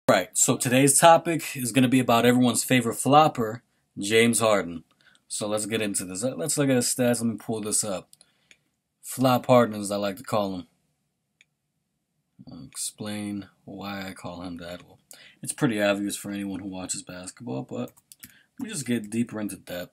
Right, so today's topic is going to be about everyone's favorite flopper, James Harden. So let's get into this. Let's look at his stats. Let me pull this up. Flop Harden, as I like to call him. I'll explain why I call him that. Well, it's pretty obvious for anyone who watches basketball, but let me just get deeper into depth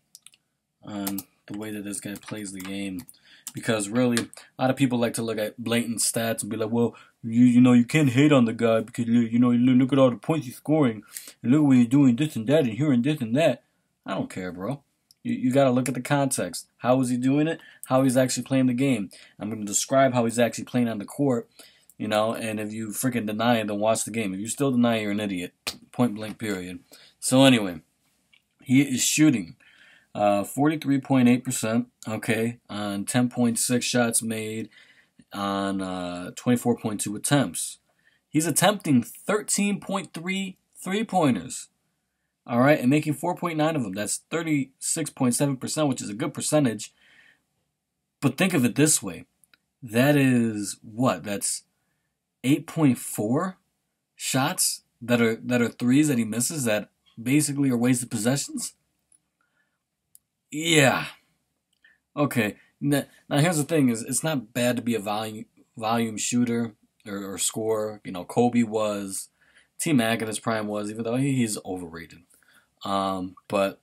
on the way that this guy plays the game. Because really, a lot of people like to look at blatant stats and be like, well, you can't hate on the guy because, look at all the points he's scoring. And look what he's doing this and that and here and this and that. I don't care, bro. You got to look at the context. How is he doing it? How he's actually playing the game. I'm going to describe how he's actually playing on the court, and if you freaking deny it, then watch the game. If you still deny it, you're an idiot. Point blank, period. So anyway, he is shooting 43.8%, okay, on 10.6 shots made on 24.2 attempts. He's attempting 13.3 three-pointers, all right, and making 4.9 of them. That's 36.7%, which is a good percentage. But think of it this way. That is what? That's 8.4 shots that are threes that he misses that basically are wasted possessions. Yeah. Okay. Now here's the thing: is it's not bad to be a volume shooter or scorer. Kobe was, T-Mac in his prime was, even though he's overrated. But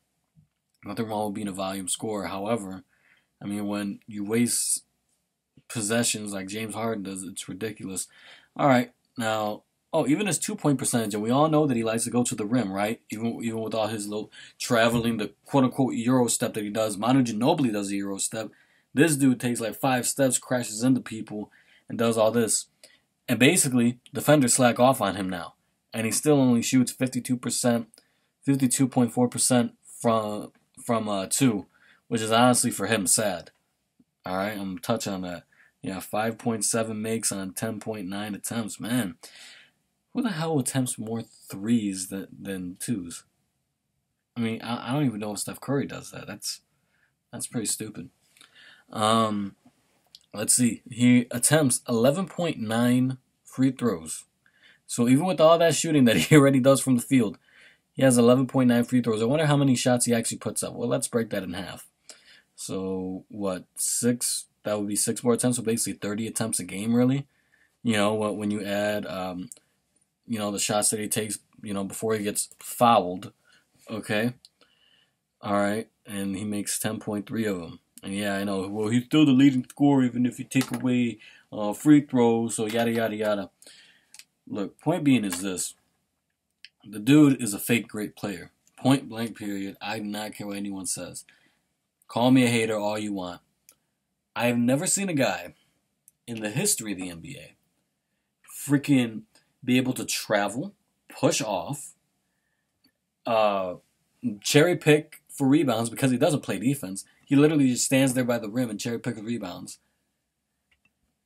nothing wrong with being a volume scorer. However, I mean, when you waste possessions like James Harden does, it's ridiculous. All right, now. Oh, even his 2-point percentage, and we all know that he likes to go to the rim, right? Even with all his little traveling, the quote-unquote Euro step that he does. Manu Ginobili does a Euro step. This dude takes like 5 steps, crashes into people, and does all this. And basically, defenders slack off on him now. And he still only shoots 52%, 52.4% from 2, which is honestly for him sad. All right, I'm going to touch on that. Yeah, 5.7 makes on 10.9 attempts. Man. Who the hell attempts more threes than twos? I mean, I don't even know if Steph Curry does that. That's pretty stupid. Let's see. He attempts 11.9 free throws. So even with all that shooting that he already does from the field, he has 11.9 free throws. I wonder how many shots he actually puts up. Well, let's break that in half. So what? 6? That would be 6 more attempts. So basically 30 attempts a game, really. When you add the shots that he takes, before he gets fouled, okay? All right, and he makes 10.3 of them. And yeah, I know, well, he's still the leading scorer even if you take away free throws, so yada, yada, yada. Look, point being is this. The dude is a fake great player. Point blank, period. I do not care what anyone says. Call me a hater all you want. I have never seen a guy in the history of the NBA freaking be able to travel, push off, cherry pick for rebounds because he doesn't play defense. He literally just stands there by the rim and cherry picks rebounds.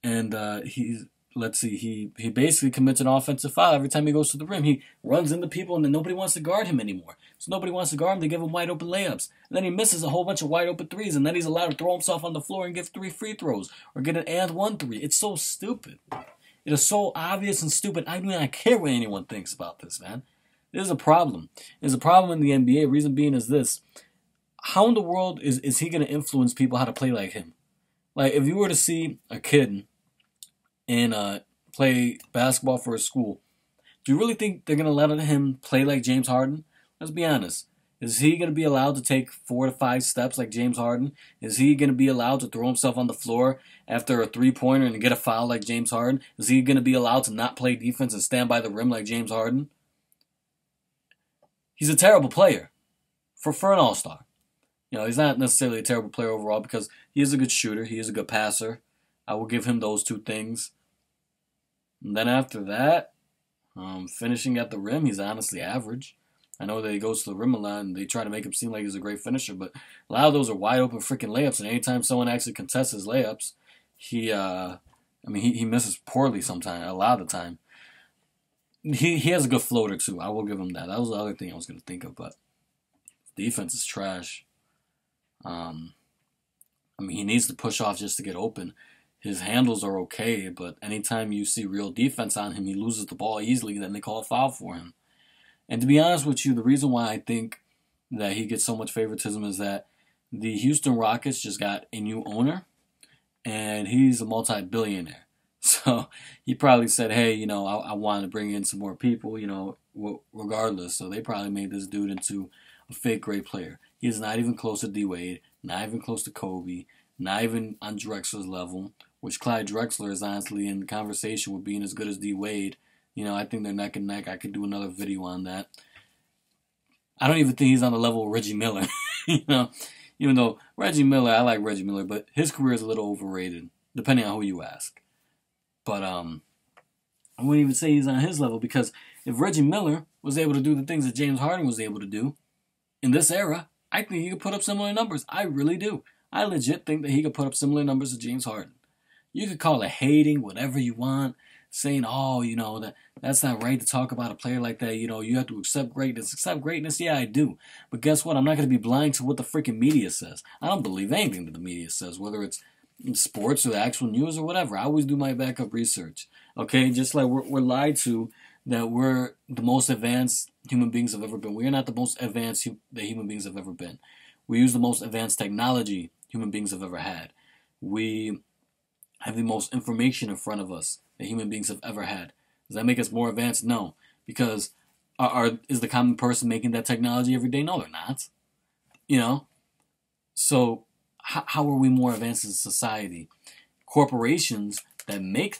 And he basically commits an offensive foul every time he goes to the rim. He runs into people and then nobody wants to guard him anymore. So nobody wants to guard him. They give him wide open layups. And then he misses a whole bunch of wide open threes. And then he's allowed to throw himself on the floor and give 3 free throws or get an and 1 3. It's so stupid. It is so obvious and stupid. I do not care what anyone thinks about this, man. There's a problem. There's a problem in the NBA. Reason being is this. How in the world is he going to influence people how to play like him? Like, if you were to see a kid play basketball for a school, do you really think they're going to let him play like James Harden? Let's be honest. Is he going to be allowed to take 4 to 5 steps like James Harden? Is he going to be allowed to throw himself on the floor after a 3-pointer and get a foul like James Harden? Is he going to be allowed to not play defense and stand by the rim like James Harden? He's a terrible player for an all-star. He's not necessarily a terrible player overall because he is a good shooter. He is a good passer. I will give him those 2 things. And then after that, finishing at the rim, he's honestly average. I know that he goes to the rim a lot, and they try to make him seem like he's a great finisher, but a lot of those are wide open freaking layups. And anytime someone actually contests his layups, he misses poorly sometimes. A lot of the time, he has a good floater too. I will give him that. That was the other thing I was going to think of, but defense is trash. He needs to push off just to get open. his handles are okay, but anytime you see real defense on him, he loses the ball easily, then they call a foul for him. And to be honest with you, the reason why I think that he gets so much favoritism is that the Houston Rockets just got a new owner, and he's a multi-billionaire. So he probably said, hey, I want to bring in some more people, regardless. So they probably made this dude into a fake great player. He is not even close to D-Wade, not even close to Kobe, not even on Drexler's level, which Clyde Drexler is honestly in conversation with being as good as D-Wade. I think they're neck and neck. I could do another video on that. I don't even think he's on the level of Reggie Miller. Even though Reggie Miller, I like Reggie Miller, but his career is a little overrated, depending on who you ask. But I wouldn't even say he's on his level, because if Reggie Miller was able to do the things that James Harden was able to do in this era, I think he could put up similar numbers. I really do. I legit think that he could put up similar numbers to James Harden. You could call it hating, whatever you want, saying, that's not right to talk about a player like that. You have to accept greatness. Accept greatness? Yeah, I do. But guess what? I'm not going to be blind to what the freaking media says. I don't believe anything that the media says, whether it's in sports or the actual news or whatever. I always do my backup research. Okay? Just like we're lied to that we're the most advanced human beings have ever been. We are not the most advanced that human beings have ever been. We use the most advanced technology human beings have ever had. We have the most information in front of us that human beings have ever had. Does that make us more advanced? No. Because is the common person making that technology every day? No, they're not. So how are we more advanced as a society? Corporations that make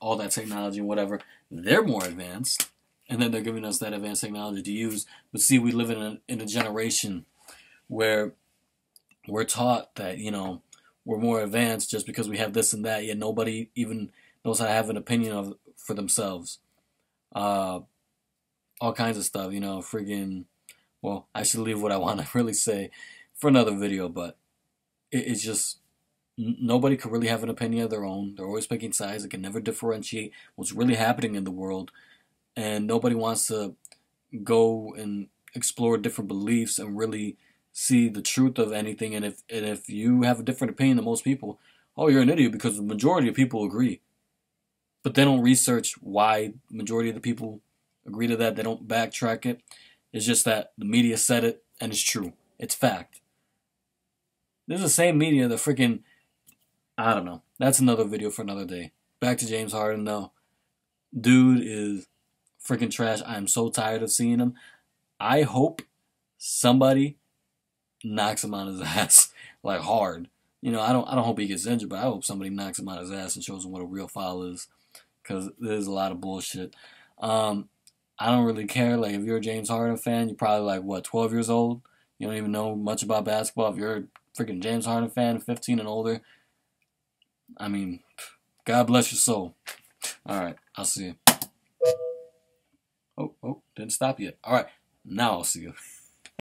all that technology and whatever, they're more advanced, and then they're giving us that advanced technology to use. But see, we live in a generation where we're taught that, we're more advanced just because we have this and that, yet nobody even knows how to have an opinion for themselves. All kinds of stuff, friggin', well, I should leave what I want to really say for another video, but it's just, nobody could really have an opinion of their own. They're always picking sides. They can never differentiate what's really happening in the world, and nobody wants to go and explore different beliefs and really see the truth of anything. And if you have a different opinion than most people, you're an idiot, because the majority of people agree. But they don't research why the majority of the people agree to that. They don't backtrack it. It's just that the media said it, and it's true. It's fact. This is the same media that freaking, I don't know. That's another video for another day. Back to James Harden, though. Dude is freaking trash. I am so tired of seeing him. I hope somebody knocks him on his ass, like hard. I don't hope he gets injured, but I hope somebody knocks him on his ass and shows him what a real foul is, because there's a lot of bullshit. I don't really care. Like, if you're a James Harden fan, you're probably 12 years old. You don't even know much about basketball. If you're a freaking James Harden fan, 15 and older, I mean, God bless your soul. All right, I'll see you. Oh, didn't stop yet. All right, now I'll see you.